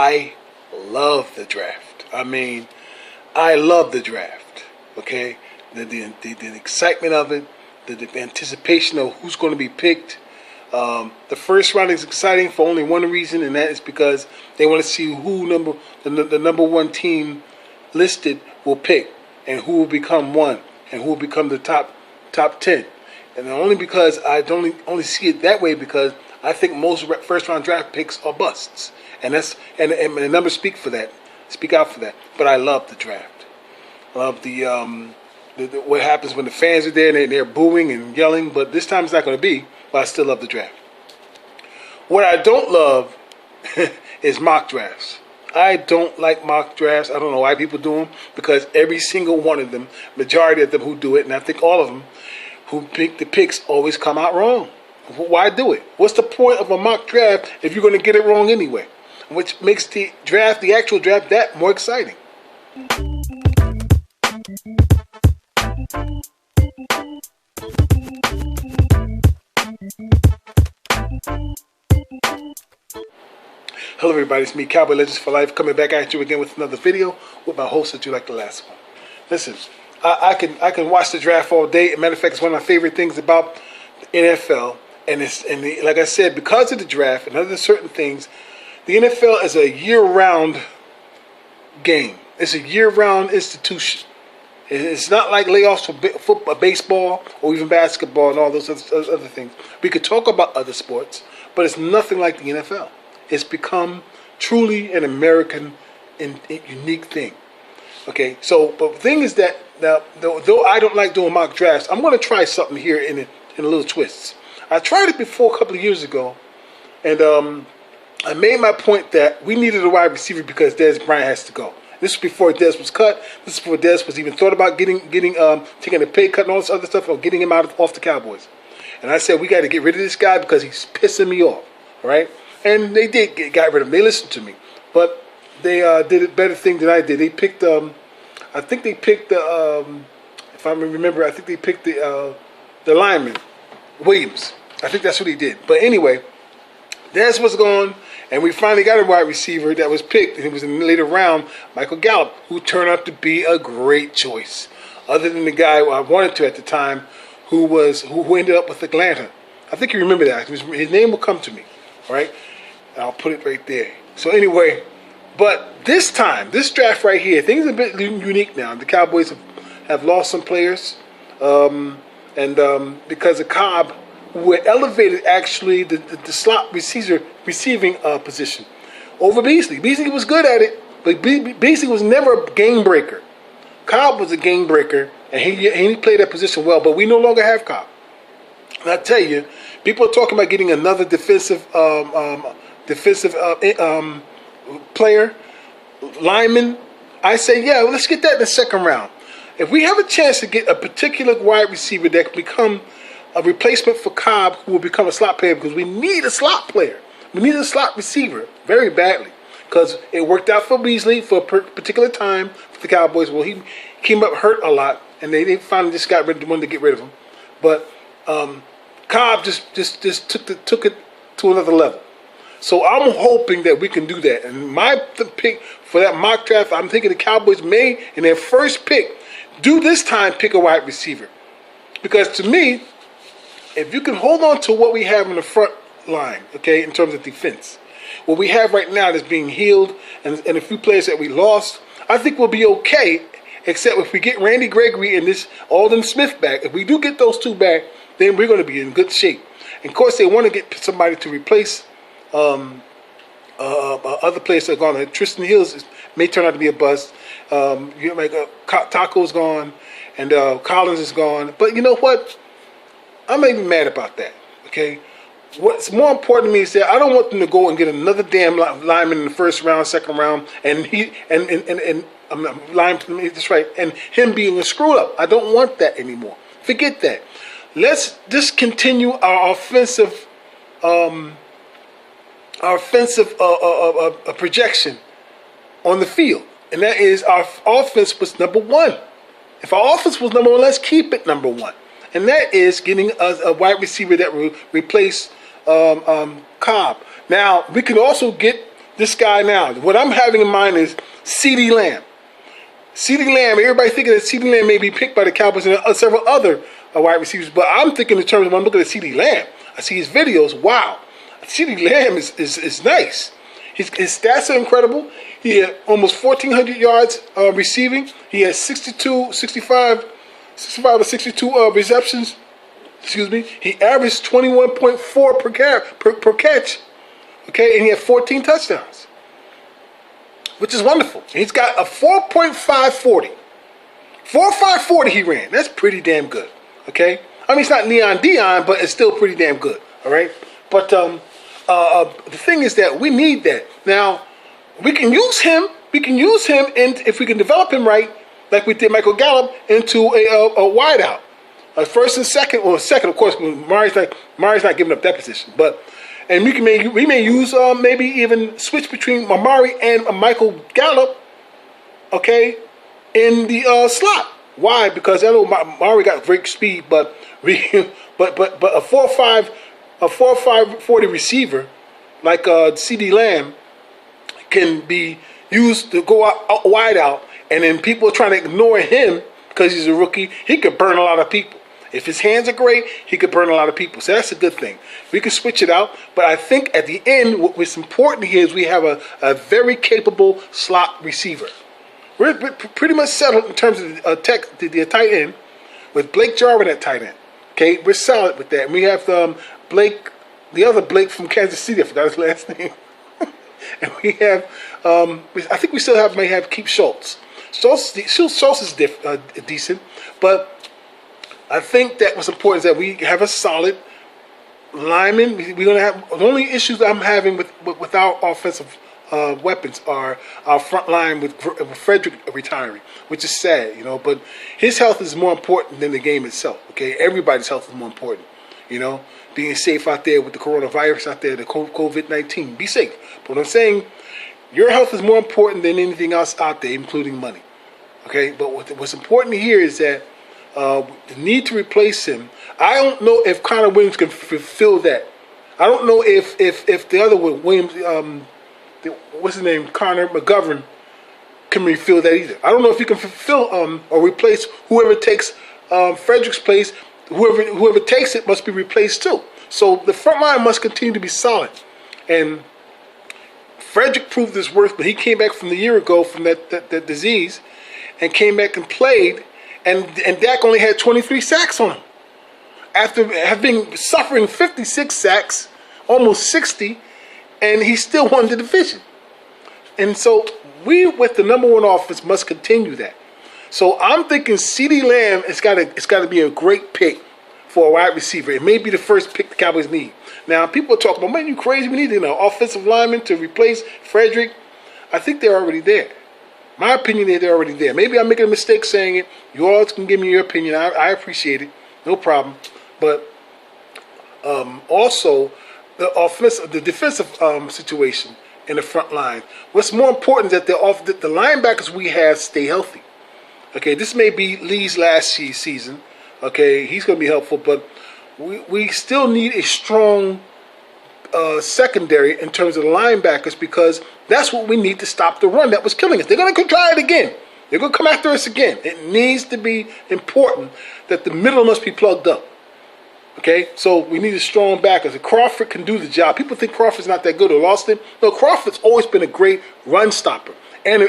I love the draft. I mean, I love the draft. Okay, the excitement of it, the anticipation of who's going to be picked. The first round is exciting for only one reason, and that is because they want to see who the number one team listed will pick, and who will become one, and who will become the top 10. And only because I don't only see it that way because I think most first round draft picks are busts, and the numbers speak out for that. But I love the draft. I love the what happens when the fans are there and they're booing and yelling. But this time it's not going to be. But I still love the draft. What I don't love is mock drafts. I don't like mock drafts. I don't know why people do them, because every single one of them, majority of them who do it, and I think all of them who pick the picks always come out wrong. Why do it? What's the point of a mock draft if you're going to get it wrong anyway? Which makes the actual draft, that more exciting. Hello everybody, it's me, Cowboy Legends for Life, coming back at you again with another video with my host that you like the last one. Listen, I can watch the draft all day. As a matter of fact, it's one of my favorite things about the NFL, like I said, because of the draft and other certain things, the NFL is a year-round game. It's a year-round institution. It's not like layoffs for football, baseball, or even basketball and all those other things. We could talk about other sports, but it's nothing like the NFL. It's become truly an American and unique thing. Okay, so but the thing is that now, though I don't like doing mock drafts, I'm going to try something here in a little twists. I tried it before a couple of years ago, and I made my point that we needed a wide receiver because Dez Bryant has to go. This was before Dez was cut. This is before Dez was even thought about taking a pay cut and all this other stuff, or getting him off the Cowboys. And I said we got to get rid of this guy because he's pissing me off. All right, and they got rid of him. They listened to me, but they did a better thing than I did. They picked I think they picked if I remember, I think they picked the lineman Williams. I think that's what he did. But anyway, Dez was gone. And we finally got a wide receiver that was picked, and it was in the later round, Michael Gallup, who turned out to be a great choice. Other than the guy I wanted to at the time, who ended up with Atlanta. I think you remember that. His name will come to me, all right? I'll put it right there. So anyway, but this time, this draft right here, things are a bit unique now. The Cowboys have lost some players, because of Cobb, were elevated actually the slot receiving position over Beasley. Beasley was good at it, but Beasley was never a game breaker. Cobb was a game breaker, and he played that position well. But we no longer have Cobb. And I tell you, people are talking about getting another defensive player, lineman. I say, yeah, well, let's get that in the second round. If we have a chance to get a particular wide receiver that can become a replacement for Cobb, who will become a slot player, because we need a slot player. We need a slot receiver very badly, because it worked out for Beasley for a particular time for the Cowboys. Well, he came up hurt a lot, and they finally just wanted to get rid of him. But Cobb just took it to another level. So I'm hoping that we can do that. And my pick for that mock draft, I'm thinking the Cowboys may, in their first pick, do this time pick a wide receiver, because to me, if you can hold on to what we have in the front line, okay, in terms of defense, what we have right now that's being healed, and a few players that we lost, I think we'll be okay, except if we get Randy Gregory and this Aldon Smith back. If we do get those two back, then we're going to be in good shape. And of course, they want to get somebody to replace other players that are gone. Tristan Hills may turn out to be a bust. Taco's gone, and Collins is gone. But you know what? I'm not even mad about that, okay? What's more important to me is that I don't want them to go and get another damn lineman in the first round, second round, and him being a screw up. I don't want that anymore. Forget that. Let's just continue our offensive projection on the field, and that is our offense was number one. If our offense was number one, let's keep it number one. And that is getting a wide receiver that will replace Cobb. Now, we can also get this guy now. What I'm having in mind is CeeDee Lamb. CeeDee Lamb, everybody thinking that CeeDee Lamb may be picked by the Cowboys and several other wide receivers, but I'm thinking in terms of when I'm looking at CeeDee Lamb, I see his videos. Wow, CeeDee Lamb is nice. His stats are incredible. He had almost 1,400 yards receiving. He has 65 or 62 receptions. Excuse me. He averaged 21.4 per catch. Okay, and he had 14 touchdowns, which is wonderful. He's got a 4.540. 4.540 he ran. That's pretty damn good. Okay, I mean it's not Neon Dion, but it's still pretty damn good. All right, but the thing is that we need that. Now, we can use him. We can use him, and if we can develop him right, like we did Michael Gallup, into a wideout, first and second, or second, of course. Mari's not giving up that position, but and we may use maybe even switch between Amari and Michael Gallup, okay, in the slot. Why? Because I know Amari got great speed, but a 4.540 receiver like CeeDee Lamb can be used to go out wide out, and then people are trying to ignore him because he's a rookie. He could burn a lot of people. If his hands are great, he could burn a lot of people. So that's a good thing. We can switch it out. But I think at the end, what's important here is we have a very capable slot receiver. We're pretty much settled in terms of the tight end with Blake Jarwin at tight end. Okay, we're solid with that. And we have Blake, the other Blake from Kansas City. I forgot his last name. And we have, I think we still may have Keith Schultz. Schultz is decent, but I think that what's important is that we have a solid lineman. We're going to have the only issues I'm having with our offensive weapons are our front line with Frederick retiring, which is sad, but his health is more important than the game itself. Okay, everybody's health is more important. Being safe out there with the coronavirus out there, the COVID-19. Be safe. But what I'm saying, your health is more important than anything else out there, including money. Okay, but what's important here is that the need to replace him. I don't know if Connor Williams can fulfill that. I don't know if the other one, Williams, what's his name, Connor McGovern, can refill that either. I don't know if he can fulfill or replace whoever takes Frederick's place. Whoever takes it must be replaced too. So the front line must continue to be solid. And Frederick proved his worth, but he came back from the year ago from that disease and came back and played. And Dak only had 23 sacks on him. After having suffering 56 sacks, almost 60, and he still won the division. And so we, with the number one offense, must continue that. So I'm thinking CeeDee Lamb it's got to be a great pick for a wide receiver. It may be the first pick the Cowboys need. Now people are talking about, man, you crazy? We need an offensive lineman to replace Frederick. I think they're already there. My opinion is they're already there. Maybe I'm making a mistake saying it. You all can give me your opinion. I appreciate it. No problem. But also the defensive situation in the front line. What's more important is that the linebackers we have stay healthy. Okay, this may be Lee's last season. Okay, he's going to be helpful, but we still need a strong secondary in terms of the linebackers, because that's what we need to stop the run that was killing us. They're going to try it again. They're going to come after us again. It needs to be important that the middle must be plugged up. Okay, so we need a strong backer. Crawford can do the job. People think Crawford's not that good or lost him. No, Crawford's always been a great run stopper and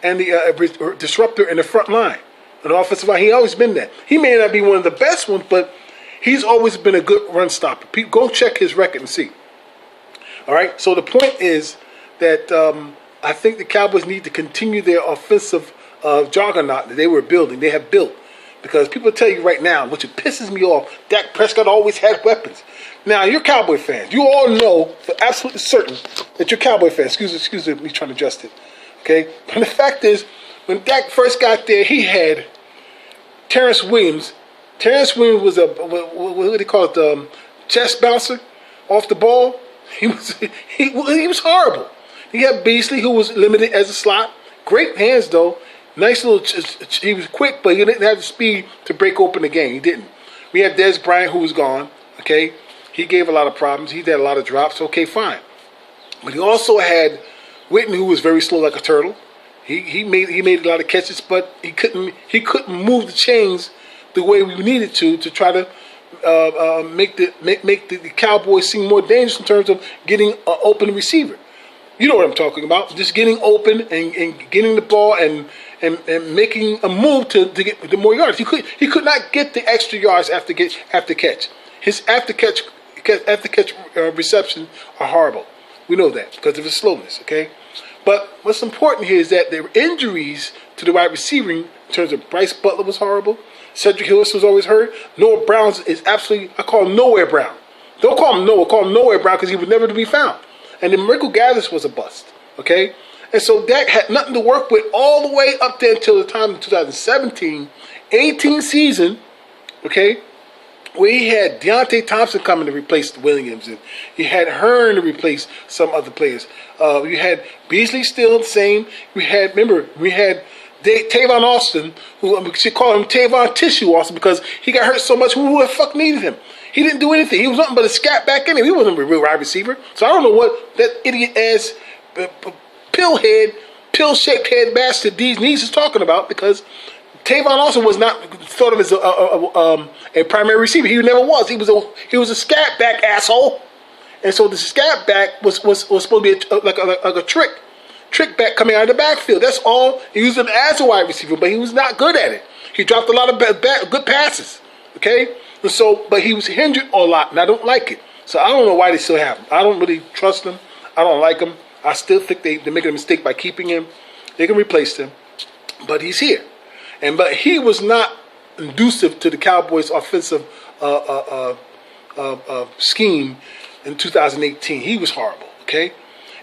the disruptor in the front line, an offensive line. He always been that. He may not be one of the best ones, but he's always been a good run stopper. Go check his record and see. All right. So the point is that I think the Cowboys need to continue their offensive juggernaut that they were building. They have built. Because people tell you right now, which pisses me off, Dak Prescott always had weapons. Now, you're Cowboy fans. You all know for absolutely certain that you're Cowboy fans. Excuse me trying to adjust it. Okay? But the fact is, when Dak first got there, he had Terrence Williams. Terrence Williams was what do they call it, chest bouncer off the ball. He was horrible. He had Beasley, who was limited as a slot. Great hands, though. Nice little, he was quick, but he didn't have the speed to break open the game. He didn't. We had Dez Bryant, who was gone, okay? He gave a lot of problems. He had a lot of drops. Okay, fine. But he also had Witten, who was very slow like a turtle. He made a lot of catches, but he couldn't move the chains the way we needed to try to make the Cowboys seem more dangerous in terms of getting an open receiver. You know what I'm talking about? Just getting open and getting the ball and making a move to get the more yards. He could not get the extra yards after catch. His after catch reception are horrible. We know that because of his slowness. Okay. But what's important here is that there were injuries to the wide receiver in terms of Bryce Butler was horrible. Cedric Hillis was always hurt. Noah Brown is absolutely, I call him Nowhere Brown. Don't call him Noah, call him Nowhere Brown because he was never to be found. And then Michael Gaddis was a bust. Okay? And so Dak had nothing to work with all the way up there until the time of 2017, 18 season, okay? We had Deontay Thompson coming to replace Williams, and you had Hearn to replace some other players. You had Beasley still the same. We had Tavon Austin, who we should call him Tavon Tissue Austin because he got hurt so much. Who the fuck needed him? He didn't do anything. He was nothing but a scat back in him. He wasn't a real wide receiver. So I don't know what that idiot ass pill-shaped head bastard D's knees is talking about because Tavon Austin was not thought of as a primary receiver. He never was. He was a scat back asshole, and so the scat back was supposed to be like a trick back coming out of the backfield. That's all. He used him as a wide receiver, but he was not good at it. He dropped a lot of good passes. Okay, and so but he was hindered a lot, and I don't like it. So I don't know why they still have him. I don't really trust him. I don't like him. I still think they're making a mistake by keeping him. They can replace him, but he's here. But he was not conducive to the Cowboys' offensive scheme in 2018. He was horrible, okay?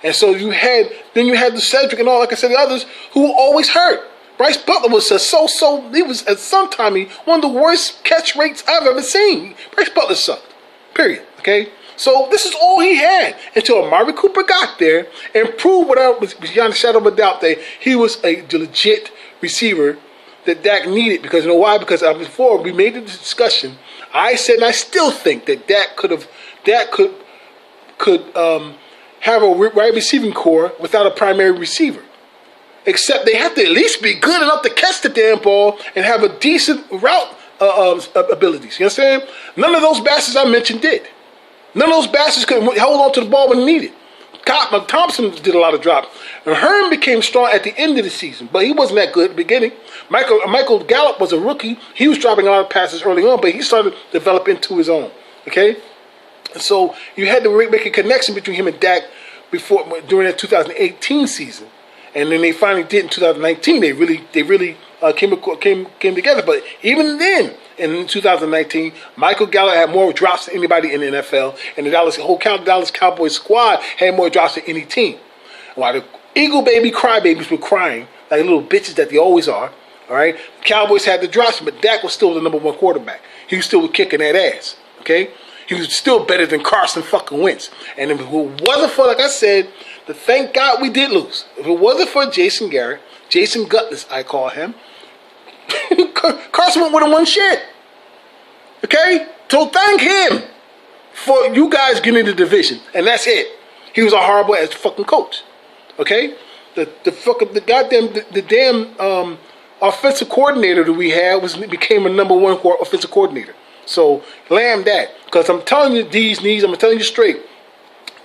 And so you had the Cedric and all, like I said, the others who were always hurt. Bryce Butler was he was at some time one of the worst catch rates I've ever seen. Bryce Butler sucked, period, okay? So this is all he had until Amari Cooper got there and proved without beyond a shadow of a doubt that he was a legit receiver that Dak needed. Because you know why? Because before we made the discussion, I said and I still think that Dak could have a wide receiving core without a primary receiver. Except they have to at least be good enough to catch the damn ball and have a decent route abilities. You understand? None of those bastards I mentioned did. None of those bastards could hold on to the ball when needed. Thompson did a lot of drops. And Hearn became strong at the end of the season, but he wasn't that good at the beginning. Michael Gallup was a rookie. He was dropping a lot of passes early on, but he started to develop into his own. Okay? And so you had to make a connection between him and Dak during that 2018 season. And then they finally did in 2019. They really came together. But even then, in 2019, Michael Gallup had more drops than anybody in the NFL, and the whole Dallas Cowboys squad had more drops than any team. While the Eagle baby crybabies were crying like little bitches that they always are, all right, the Cowboys had the drops, but Dak was still the number one quarterback. He was still kicking that ass, okay? He was still better than Carson fucking Wentz. And if it wasn't for, like I said, thank God we did lose. If it wasn't for Jason Garrett, Jason Gutless, I call him, Carson Wentz would have won shit. Okay? So thank him for you guys getting the division. And that's it. He was a horrible ass fucking coach. Okay? The damn offensive coordinator that we had became a number one offensive coordinator. So lamb that. Because I'm telling you these knees, I'm telling you straight,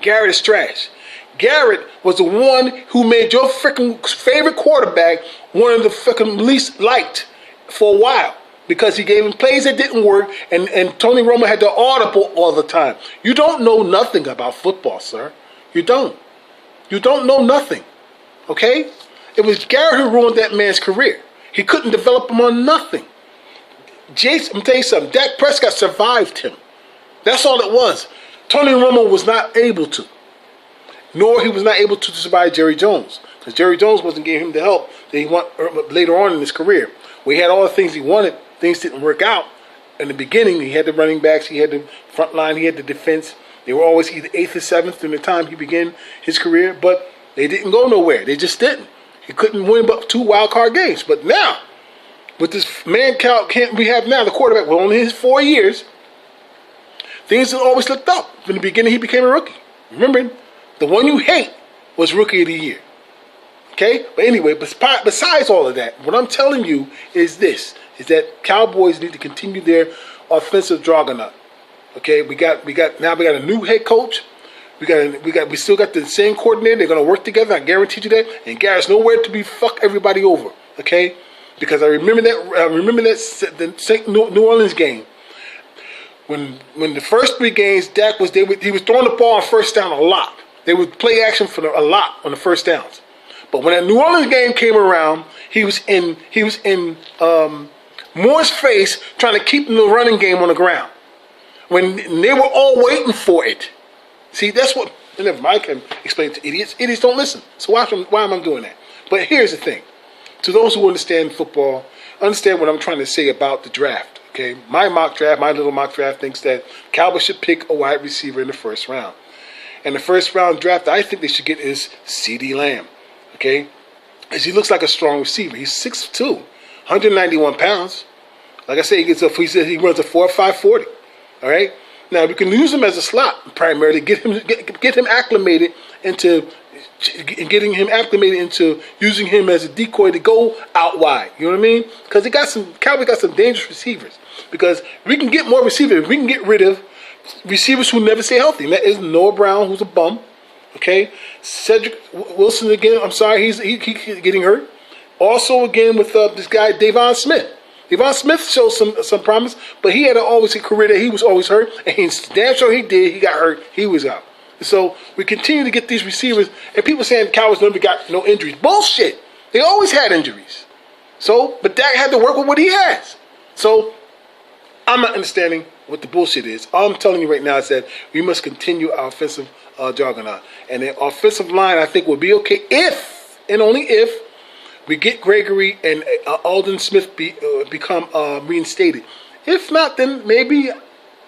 Garrett is trash. Garrett was the one who made your freaking favorite quarterback one of the freaking least liked for a while because he gave him plays that didn't work, and Tony Romo had the audible all the time. You don't know nothing about football, sir. You don't. You don't know nothing. Okay? It was Garrett who ruined that man's career. He couldn't develop him on nothing. Jason, I'm telling you something. Dak Prescott survived him. That's all it was. Tony Romo was not able to. Nor he was not able to survive Jerry Jones. Because Jerry Jones wasn't giving him the help that he wanted later on in his career. When he had all the things he wanted, things didn't work out. In the beginning, he had the running backs, he had the front line, he had the defense. They were always either 8th or 7th in the time he began his career, but they didn't go nowhere. They just didn't. He couldn't win but 2 wild card games. But now, with this man count we have now, the quarterback, with only his 4 years, things have always looked up. From the beginning, he became a rookie. Remember, The one you hate was Rookie of the Year. Okay? But anyway, besides all of that, what I'm telling you is this, is that Cowboys need to continue their offensive juggernaut. Okay? We got a new head coach. We still got the same coordinator. They're gonna work together. I guarantee you that. And Garrett's nowhere to be fuck everybody over. Okay? Because I remember that the New Orleans game. When the first 3 games, he was throwing the ball on first down a lot. They would play action for a lot on the first downs. But when that New Orleans game came around, he was in Moore's face trying to keep the running game on the ground. When they were all waiting for it. See, that's what. Never mind, I can explain to idiots. Idiots don't listen. So why am I doing that? But here's the thing: to those who understand football, understand what I'm trying to say about the draft. Okay, my little mock draft thinks that Cowboys should pick a wide receiver in the first round. And the first round draft I think they should get is CeeDee Lamb. Okay, as he looks like a strong receiver. He's 6'2", 191 pounds. Like I say, he runs a 4.5 40. All right. Now we can use him as a slot primarily, get him acclimated into using him as a decoy to go out wide. You know what I mean? Because Cowboys got some dangerous receivers. Because we can get more receivers. We can get rid of receivers who never stay healthy. And that is Noah Brown, who's a bum. Okay, Cedric Wilson again. I'm sorry, he's getting hurt. Also again with this guy Devon Smith. Devon Smith showed some promise, but he had always a career that he was always hurt, and he's damn sure he did. He got hurt. He was out. So we continue to get these receivers, and people saying the Cowboys never got no injuries. Bullshit. They always had injuries. So, but Dak had to work with what he has. So I'm not understanding what the bullshit is. All I'm telling you right now is that we must continue our offensive juggernaut, and the offensive line I think will be okay if and only if we get Gregory and Aldon Smith become reinstated. If not, then maybe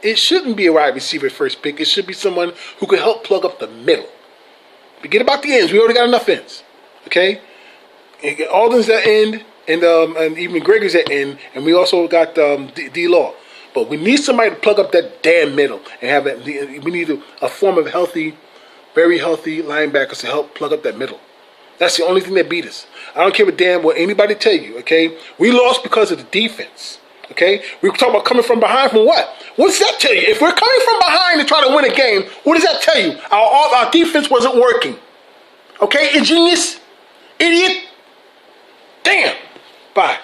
it shouldn't be a wide receiver first pick. It should be someone who could help plug up the middle. Forget about the ends. We already got enough ends. Okay? Aldon's at end, and even Gregory's at end, and we also got D-Law. But we need somebody to plug up that damn middle and have it. We need a form of very healthy linebackers to help plug up that middle. That's the only thing that beat us. I don't care what anybody tell you, okay? We lost because of the defense, okay? We were talking about coming from behind from what? What does that tell you? If we're coming from behind to try to win a game, what does that tell you? Our defense wasn't working. Okay, ingenious? Idiot? Damn. Bye.